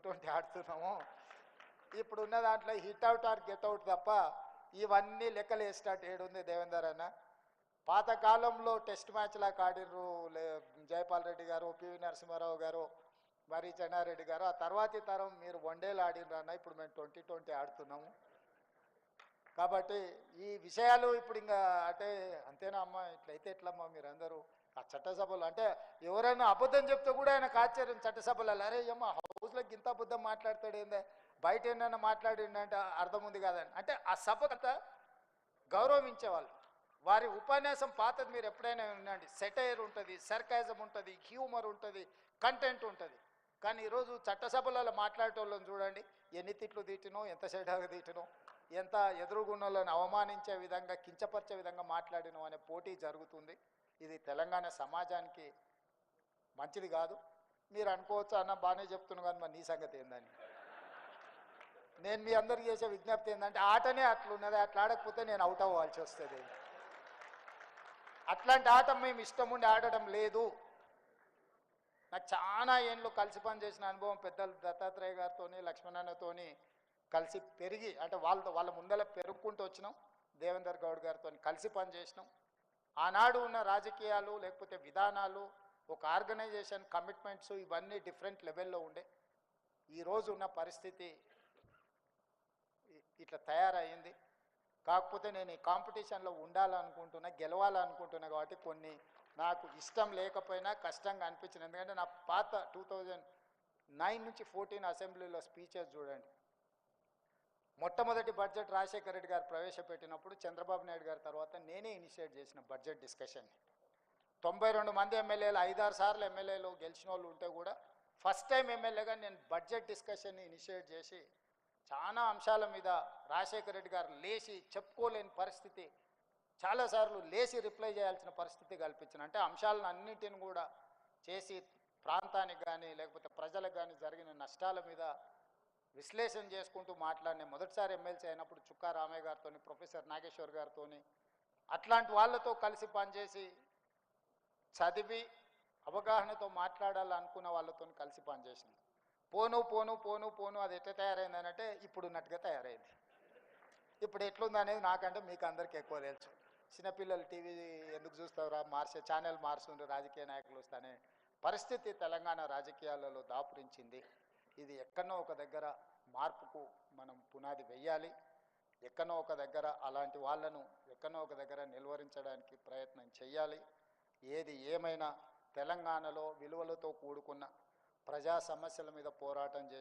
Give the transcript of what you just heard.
2020 ఆడుతున్నాము. ఇప్పుడు ఉన్న దాంట్లో hit out or get out తప్ప ఇవన్నీ లెక్కలు వేసినట్టు ఏడుంది దేవేందర్ అన్న. పాతకాలంలో టెస్ట్ మ్యాచ్లకు ఆడిర్రు జయపాల్ రెడ్డి గారు, పివి నరసింహారావు గారు, మరి చెన్నారెడ్డి గారు. ఆ తర్వాతి తరం మీరు వన్డేలు ఆడినరు అన్న. ఇప్పుడు మేము 2020 ఆడుతున్నాము. కాబట్టి ఈ విషయాలు ఇప్పుడు ఇంకా అంటే అంతేనా అమ్మ, ఇట్లయితే ఎట్లమ్మా మీరందరూ ఆ చట్టసభలు అంటే ఎవరైనా అబద్ధం చెప్తే కూడా ఆయనకు ఆశ్చర్యం. చట్టసభలలో అరే అమ్మ హౌస్లోకి ఇంత అబద్ధం మాట్లాడతాడు ఏందే, బయట ఏమైనా మాట్లాడిండంటే అర్థం ఉంది కాదని. అంటే ఆ సభత గౌరవించేవాళ్ళు. వారి ఉపన్యాసం పాతది మీరు ఎప్పుడైనా వినండి. సెటైర్ ఉంటుంది, సర్కాజం ఉంటుంది, హ్యూమర్ ఉంటుంది, కంటెంట్ ఉంటుంది. కానీ ఈరోజు చట్టసభలలో మాట్లాడేటోళ్ళని చూడండి, ఎన్ని తిట్లు తీటినో, ఎంత సెటాగా తీటినో, ఎంత ఎదురుగున్నోళ్ళని అవమానించే విధంగా, కించపరిచే విధంగా మాట్లాడినో అనే పోటీ జరుగుతుంది. ఇది తెలంగాణ సమాజానికి మంచిది కాదు. మీరు అనుకోవచ్చు అన్న బాగానే చెప్తున్నాను కానీ మరి నీ సంగతి ఏందని. నేను మీ అందరికి చేసే విజ్ఞప్తి ఏంటంటే ఆటనే అట్లున్నది, అట్లా ఆడకపోతే నేను అవుట్ అవ్వాల్సి వస్తుంది. అట్లాంటి ఆట మేము ఇష్టం ఉండి ఆడడం లేదు. నాకు చాలా ఏళ్ళు కలిసి పనిచేసిన అనుభవం పెద్దలు దత్తాత్రేయ గారితో, లక్ష్మణన్నతో కలిసి పెరిగి, అంటే వాళ్ళ ముందర పెరుగుకుంటూ వచ్చినాం. దేవేందర్ గౌడ్ గారితో కలిసి పనిచేసినాం. ఆనాడు ఉన్న రాజకీయాలు లేకపోతే విధానాలు, ఒక ఆర్గనైజేషన్ కమిట్మెంట్స్ ఇవన్నీ డిఫరెంట్ లెవెల్లో ఉండే. ఈరోజు ఉన్న పరిస్థితి ఇట్లా తయారయ్యింది. కాకపోతే నేను ఈ కాంపిటీషన్లో ఉండాలనుకుంటున్నా, గెలవాలనుకుంటున్నా. కాబట్టి కొన్ని నాకు ఇష్టం లేకపోయినా కష్టంగా అనిపించింది. ఎందుకంటే నా పాత 2009 నుంచి 14 అసెంబ్లీలో స్పీచెస్ చూడండి. మొట్టమొదటి బడ్జెట్ రాజశేఖర రెడ్డి గారు ప్రవేశపెట్టినప్పుడు చంద్రబాబు నాయుడు గారి తర్వాత నేనే ఇనిషియేట్ చేసిన బడ్జెట్ డిస్కషన్ని. 92 మంది ఎమ్మెల్యేలు, 5-6 సార్లు ఎమ్మెల్యేలు గెలిచిన వాళ్ళు ఉంటే కూడా ఫస్ట్ టైం ఎమ్మెల్యేగా నేను బడ్జెట్ డిస్కషన్ని ఇనిషియేట్ చేసి చాలా అంశాల మీద రాజశేఖర రెడ్డి గారు లేచి చెప్పుకోలేని పరిస్థితి, చాలాసార్లు లేచి రిప్లై చేయాల్సిన పరిస్థితి కల్పించిన. అంటే అంశాలను అన్నింటిని కూడా చేసి ప్రాంతానికి కానీ లేకపోతే ప్రజలకు కానీ జరిగిన నష్టాల మీద విశ్లేషణ చేసుకుంటూ మాట్లాడిన మొదటిసారి ఎమ్మెల్సీ అయినప్పుడు చుక్కా రామయ్య గారితో, ప్రొఫెసర్ నాగేశ్వర్ గారితో, అట్లాంటి వాళ్ళతో కలిసి పనిచేసి చదివి అవగాహనతో మాట్లాడాలనుకున్న వాళ్ళతో కలిసి పనిచేసింది. పోను పోను పోను పోను అది ఎట్లా తయారైంది అంటే ఇప్పుడు ఉన్నట్టుగా తయారైంది. ఇప్పుడు ఎట్లుంది అనేది నాకంటే మీకు అందరికీ ఎక్కువ తెలుసు. చిన్నపిల్లలు టీవీ ఎందుకు చూస్తావురా, ఛానల్ మార్చుండ్రు రాజకీయ నాయకులు వస్తానే పరిస్థితి తెలంగాణ రాజకీయాలలో దాపురించింది. ఇది ఎక్కడో ఒక దగ్గర మార్పుకు మనం పునాది వెయ్యాలి. ఎక్కడో ఒక దగ్గర అలాంటి వాళ్ళను ఎక్కడో ఒక దగ్గర నిలువరించడానికి ప్రయత్నం చేయాలి. ఏది ఏమైనా తెలంగాణలో విలువలతో కూడుకున్న ప్రజా సమస్యల మీద పోరాటం చేసి